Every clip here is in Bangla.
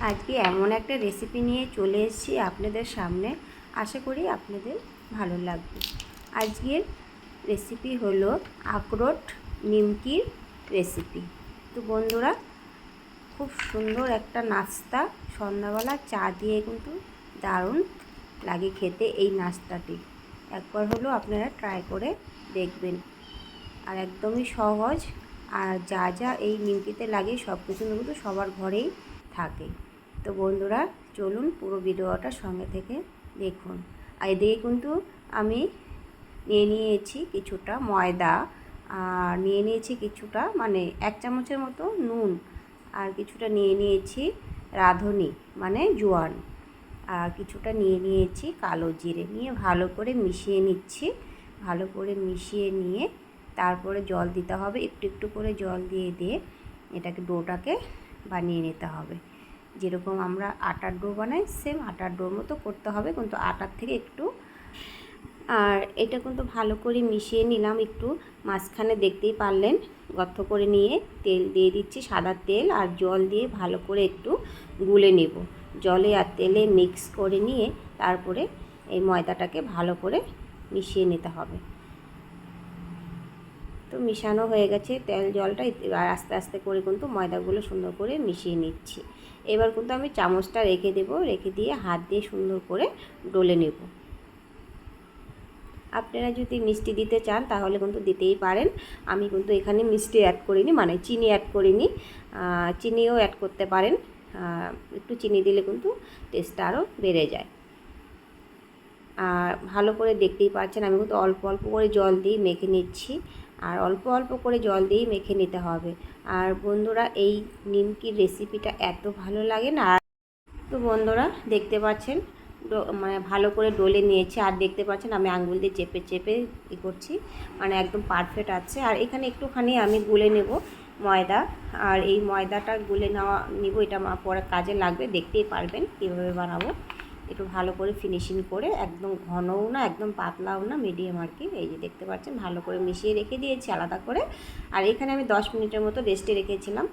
আজকে এমন একটা রেসিপি নিয়ে চলে এসেছি আপনাদের সামনে। আশা করি আপনাদের ভালো লাগবে। আজকের রেসিপি হলো আখরোট নিমকির রেসিপি। তো বন্ধুরা, খুব সুন্দর একটা নাস্তা, সন্ধ্যাবেলা চা দিয়ে কিন্তু দারুণ লাগে খেতে এই নাস্তাটি। একবার হলো আপনারা ট্রাই করে দেখবেন। আর একদমই সহজ, আর যা যা এই নিমকিতে লাগে সব কিছু কিন্তু সবার ঘরেই থাকে। তো বন্ধুরা, চলুন পুরো ভিডিওটা সঙ্গে থেকে দেখুন। আর এদিকে কিন্তু আমি নিয়ে নিয়েছি কিছুটা ময়দা, আর নিয়ে নিয়েছি কিছুটা মানে 1 চামচের মতো নুন, আর কিছুটা নিয়ে নিয়েছি রাঁধুনি মানে জোয়ান, আর কিছুটা নিয়ে নিয়েছি কালো জিরে। নিয়ে ভালো করে মিশিয়ে নিচ্ছি। ভালো করে মিশিয়ে নিয়ে তারপরে জল দিতে হবে, একটু একটু করে জল দিয়ে দিয়ে এটাকে ডোটাকে বানিয়ে নিতে হবে। যেরকম আমরা আটার ডো বানাই সেম আটার ডোর মতো করতে হবে, কিন্তু আটার থেকে একটু। আর এটা কিন্তু ভালো করে মিশিয়ে নিলাম। একটু মাঝখানে দেখতেই পারলেন গর্ত করে নিয়ে তেল দিয়ে দিচ্ছি, সাদা তেল, আর জল দিয়ে ভালো করে একটু গুলে নেব। জলে আর তেলে মিক্স করে নিয়ে তারপরে এই ময়দাটাকে ভালো করে মিশিয়ে নিতে হবে। তো মিশানো হয়ে গেছে তেল জলটা, আর আস্তে আস্তে করে কিন্তু ময়দাগুলো সুন্দর করে মিশিয়ে নিচ্ছি। এবার কিন্তু আমি চামচটা রেখে দেব, রেখে দিয়ে হাত দিয়ে সুন্দর করে ডলে নেব। আপনারা যদি মিষ্টি দিতে চান তাহলে কিন্তু দিতেই পারেন। আমি কিন্তু এখানে মিষ্টি অ্যাড করিনি, মানে চিনি অ্যাড করিনি। চিনিও অ্যাড করতে পারেন, একটু চিনি দিলে কিন্তু টেস্টটা আরও বেড়ে যায়। আর ভালো করে দেখতেই পাচ্ছেন আমি কিন্তু অল্প অল্প করে জল দিয়ে মেখে নিচ্ছি, আর অল্প অল্প করে জল দিয়েই মেখে নিতে হবে। আর বন্ধুরা, এই নিমকির রেসিপিটা এত ভালো লাগে না। তো বন্ধুরা, দেখতে পাচ্ছেন মানে ভালো করে ডলে নিয়েছি, আর দেখতে পাচ্ছেন আমি আঙ্গুল দিয়ে চেপে চেপে করছি, মানে একদম পারফেক্ট আছে। আর এখানে একটুখানি আমি গুলে নেব ময়দা, আর এই ময়দাটা গুলে নিব, এটা আমার পরে কাজে লাগবে। দেখতেই পারবেন কীভাবে বানাবো। একটু ভালো করে ফিনিশিং করে, একদম ঘনও না একদম পাতলাও না, মিডিয়াম আর কি। এই যে দেখতে পাচ্ছেন ভালো করে মিশিয়ে রেখে দিয়েছি আলাদা করে। আর এখানে আমি 10 মিনিটের মতো রেস্টে রেখেছিলাম।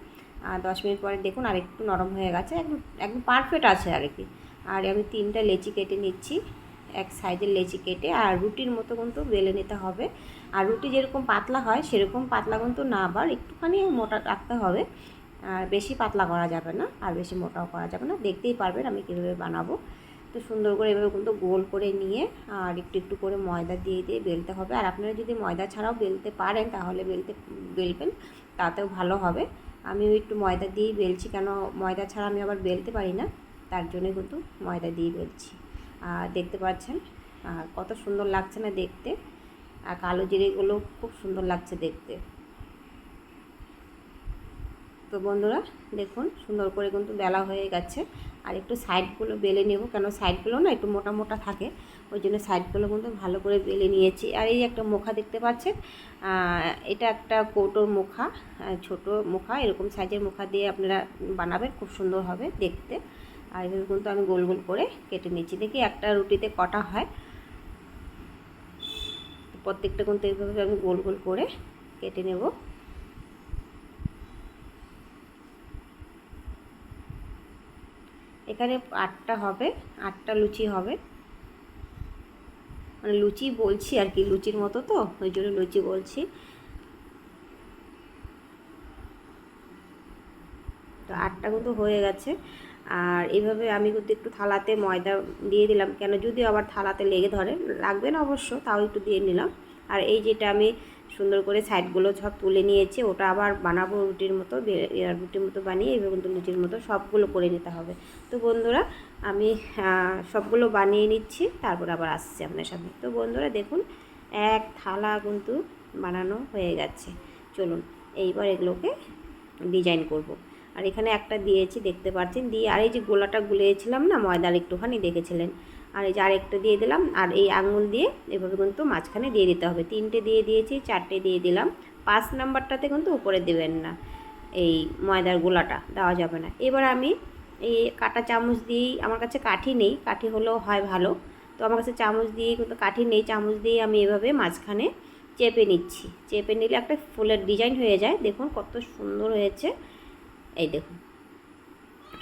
আর 10 মিনিট পরে দেখুন আর একটু নরম হয়ে গেছে, একদম একদম পারফেক্ট আছে আর কি। আর আমি 3টা লেচি কেটে নিচ্ছি, এক সাইজের লেচি কেটে। আর রুটির মতো কিন্তু বেলে নিতে হবে। আর রুটি যেরকম পাতলা হয় সেরকম পাতলা কিন্তু না, আবার একটুখানি মোটা রাখতে হবে। আর বেশি পাতলা করা যাবে না, আর বেশি মোটাও করা যাবে না। দেখতেই পারবেন আমি কীভাবে বানাবো। তো সুন্দর করে এভাবে কিন্তু গোল করে নিয়ে আর একটু একটু করে ময়দা দিয়ে দিয়ে বেলতে হবে। আর আপনারা যদি ময়দা ছাড়াও বেলতে পারেন তাহলে বেলবেন, তাতেও ভালো হবে। আমিও একটু ময়দা দিয়েই বেলছি, কেন ময়দা ছাড়া আমি আবার বেলতে পারি না, তার জন্য কিন্তু ময়দা দিয়ে বেলছি। আর দেখতে পাচ্ছেন কত সুন্দর লাগছে না দেখতে, আর কালো জিরেগুলো খুব সুন্দর লাগছে দেখতে। তো বন্ধুরা, দেখুন সুন্দর করে কিন্তু বেলা হয়ে গেছে। আর একটু সাইডগুলো বেলে নেব, কেন সাইডগুলো না একটু মোটা মোটা থাকে, ওই জন্য সাইডগুলো কিন্তু ভালো করে বেলে নিয়েছি। আর এই একটা মুখা দেখতে পাচ্ছেন, এটা একটা কৌটোর মুখা, ছোট মুখা, এরকম সাইজের মুখা দিয়ে আপনারা বানাবেন, খুব সুন্দর হবে দেখতে। আর এভাবে কিন্তু আমি গোল গোল করে কেটে নিচ্ছি। দেখি একটা রুটিতে কটা হয়, প্রত্যেকটা কিন্তু এইভাবে আমি গোল গোল করে কেটে নেব। এখানে 8টা হবে, 8টা লুচি হবে, মানে লুচি বলছি আর কি, লুচির মতো তো ওই জন্য লুচি বলছি। তো 8টা কিন্তু হয়ে গেছে। আর এইভাবে আমি কিন্তু একটু থালাতে ময়দা দিয়ে দিলাম, কেন যদি আবার থালাতে লেগে ধরে, লাগবে না অবশ্য, তাও একটু দিয়ে নিলাম। আর এই যেটা আমি সুন্দর করে সাইডগুলো সব তুলে নিয়েছি, ওটা আবার বানাবো রুটির মতো, রুটির মতো বানিয়ে এইভাবে কিন্তু লুচির মতো সবগুলো করে নিতে হবে। তো বন্ধুরা, আমি সবগুলো বানিয়ে নিচ্ছি, তারপর আবার আসছি আপনার সামনে। তো বন্ধুরা দেখুন, এক থালা কিন্তু বানানো হয়ে গেছে। চলুন এইবার এগুলোকে ডিজাইন করব। আর এখানে একটা দিয়েছি দেখতে পাচ্ছেন, দিয়ে আর এই যে গোলাটা গুলিয়েছিলাম না ময়দার একটুখানি দেখেছিলেন, আর এই যে আরেকটা দিয়ে দিলাম। আর এই আঙুল দিয়ে এভাবে কিন্তু মাঝখানে দিয়ে দিতে হবে। 3টে দিয়ে দিয়েছি, 4টে দিয়ে দিলাম। 5 নাম্বারটাতে কিন্তু উপরে দেবেন না, এই ময়দার গোলাটা দেওয়া যাবে না। এবার আমি এই কাঁটা চামচ দিয়েই, আমার কাছে কাঠি নেই, কাঠি হলেও হয় ভালো, তো আমার কাছে চামচ দিয়ে কিন্তু কাঠি নেই, চামচ দিয়ে আমি এভাবে মাঝখানে চেপে নিচ্ছি। চেপে নিলে একটা ফুলের ডিজাইন হয়ে যায়। দেখুন কত সুন্দর হয়েছে, এই দেখুন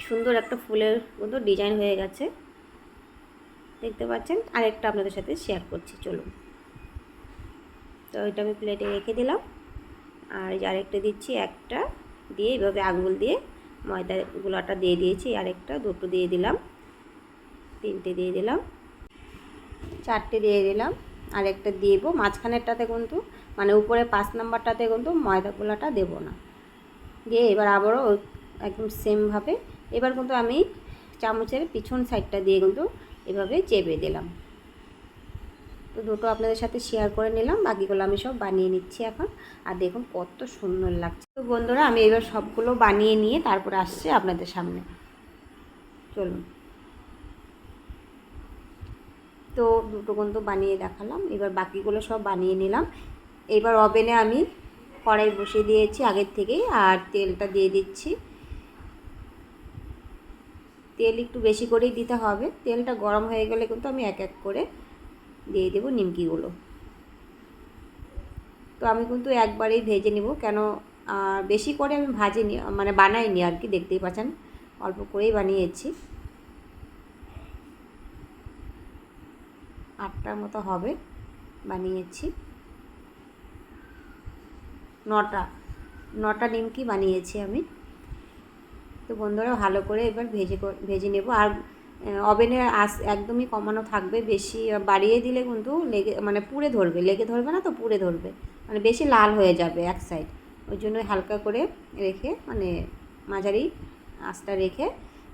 সুন্দর একটা ফুলের মতো ডিজাইন হয়ে গেছে, দেখতে পাচ্ছেন। আরেকটা আপনাদের সাথে শেয়ার করছি, চলুন। তো ওইটা আমি প্লেটে রেখে দিলাম, আর এই যে আরেকটা দিচ্ছি, একটা দিয়ে এইভাবে আঙুল দিয়ে ময়দা গুলাটা দিয়ে দিয়েছি, আরেকটা দুটো দিয়ে দিলাম, তিনটে দিয়ে দিলাম, চারটে দিয়ে দিলাম, আরেকটা দিব মাঝখানেরটাতে কিন্তু, মানে উপরে 5 নাম্বারটাতে কিন্তু ময়দা গুলাটা দেবো না। দিয়ে এবার আবারও একদম সেমভাবে এবার কিন্তু আমি চামচের পিছন সাইডটা দিয়ে কিন্তু এভাবে চেপে দিলাম। তো দুটো আপনাদের সাথে শেয়ার করে নিলাম, বাকিগুলো আমি সব বানিয়ে নিচ্ছি এখন। আর দেখুন কত সুন্দর লাগছে। তো বন্ধুরা, আমি এবার সবগুলো বানিয়ে নিয়ে তারপর আসছি আপনাদের সামনে, চলুন। তো দুটো কিন্তু বানিয়ে দেখালাম, এবার বাকিগুলো সব বানিয়ে নিলাম। এবার ওভেনে আমি কড়াই বসিয়ে দিয়েছি আগের থেকেই, আর তেলটা দিয়ে দিচ্ছি। তেল একটু বেশি করেই দিতে হবে। তেলটা গরম হয়ে গেলে কিন্তু আমি এক এক করে দিয়ে দেবো নিমকিগুলো। তো আমি কিন্তু একবারেই ভেজে নিব, কেন বেশি করে আমি ভাজিনি, মানে বানাইনি আর কি, দেখতেই পাচ্ছেন অল্প করেই বানিয়েছি। 8টার মতো হবে বানিয়েছি, 9টা নিমকি বানিয়েছি আমি। তো বন্ধুরা, ভালো করে এবার ভেজে নেব। আর ওভেনের আঁচ একদমই কমানো থাকবে, বেশি বাড়িয়ে দিলে কিন্তু মানে পুড়ে ধরবে, লেগে ধরবে না তো, পুড়ে ধরবে, মানে বেশি লাল হয়ে যাবে এক সাইড। ওই জন্য হালকা করে রেখে, মানে মাঝারি আঁচটা রেখে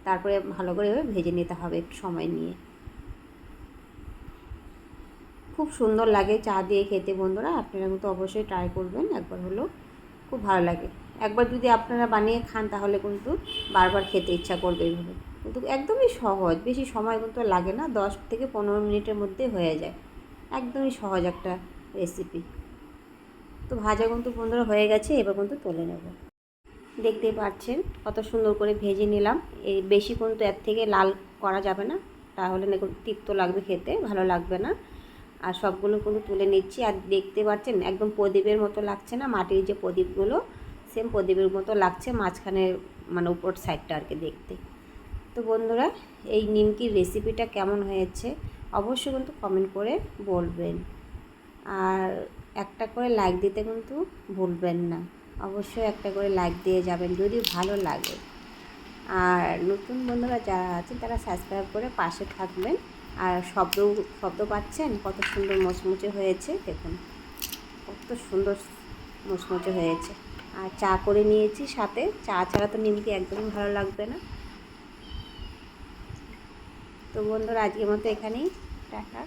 তারপরে ভালো করে এবার ভেজে নিতে হবে একটু সময় নিয়ে। খুব সুন্দর লাগে চা দিয়ে খেতে বন্ধুরা, আপনারা কিন্তু অবশ্যই ট্রাই করবেন একবার হলেও, খুব ভালো লাগে। একবার যদি আপনারা বানিয়ে খান তাহলে কিন্তু বারবার খেতে ইচ্ছা করবে এইভাবে। কিন্তু একদমই সহজ, বেশি সময় কিন্তু লাগে না, 10 থেকে 15 মিনিটের মধ্যে হয়ে যায়। একদমই সহজ একটা রেসিপি। তো ভাজা কিন্তু বন্ধুরা হয়ে গেছে, এবার কিন্তু তুলে নেব। দেখতেই পাচ্ছেন কত সুন্দর করে ভেজে নিলাম। এই বেশি কিন্তু এর থেকে লাল করা যাবে না, তাহলে না তিক্ত লাগবে, খেতে ভালো লাগবে না। আর সবগুলো কিন্তু তুলে নিচ্ছি। আর দেখতে পাচ্ছেন একদম প্রদীপের মতো লাগছে না, মাটির যে প্রদীপগুলো সেম প্রদীপের মতো লাগছে, মাঝখানে মানে উপর সাইডটা আর কি দেখতে। তো বন্ধুরা, এই নিমকির রেসিপিটা কেমন হয়েছে অবশ্যই কিন্তু কমেন্ট করে বলবেন। আর একটা করে লাইক দিতে কিন্তু ভুলবেন না, অবশ্যই একটা করে লাইক দিয়ে যাবেন যদি ভালো লাগে। আর নতুন বন্ধুরা যারা আছেন তারা সাবস্ক্রাইব করে পাশে থাকবেন। আর শব্দ পাচ্ছেন কত সুন্দর মুচমুচে হয়েছে, দেখুন কত সুন্দর মুচমুচে হয়েছে। আর চা করে নিয়েছি সাথে, চা ছাড়া তো নিমকি একদমই ভালো লাগবে না। তো বন্ধুরা, আজকের মতো এখানেই, টাটা।